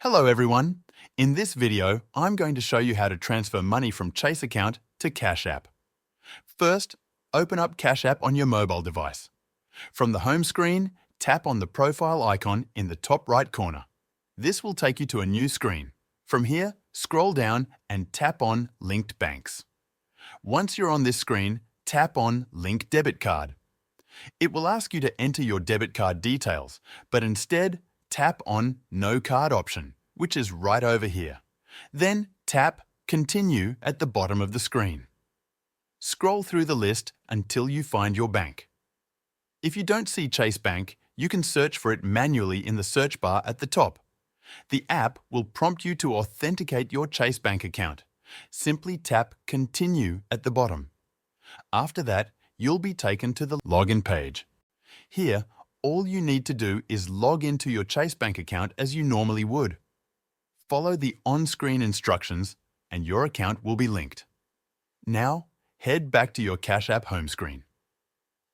Hello everyone. In this video, I'm going to show you how to transfer money from Chase account to Cash App. First, open up Cash App on your mobile device. From the home screen, tap on the profile icon in the top right corner. This will take you to a new screen. From here, scroll down and tap on Linked Banks. Once you're on this screen, tap on Link Debit Card. It will ask you to enter your debit card details, but instead, tap on No Card option, which is right over here. Then tap Continue at the bottom of the screen. Scroll through the list until you find your bank. If you don't see Chase Bank, you can search for it manually in the search bar at the top. The app will prompt you to authenticate your Chase Bank account. Simply tap Continue at the bottom. After that, you'll be taken to the login page. Here, all you need to do is log into your Chase Bank account as you normally would. Follow the on-screen instructions and your account will be linked. Now, head back to your Cash App home screen.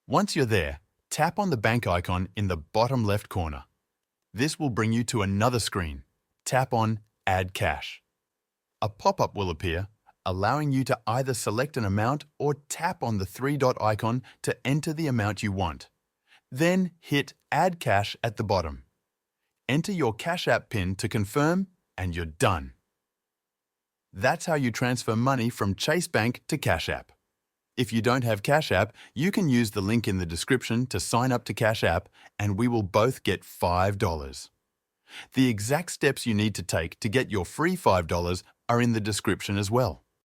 Once you're there, tap on the bank icon in the bottom left corner. This will bring you to another screen. Tap on Add Cash. A pop-up will appear, allowing you to either select an amount or tap on the three-dot icon to enter the amount you want. Then hit Add Cash at the bottom. Enter your Cash App PIN to confirm and you're done. That's how you transfer money from Chase Bank to Cash App. If you don't have Cash App, you can use the link in the description to sign up to Cash App and we will both get $5. The exact steps you need to take to get your free $5 are in the description as well.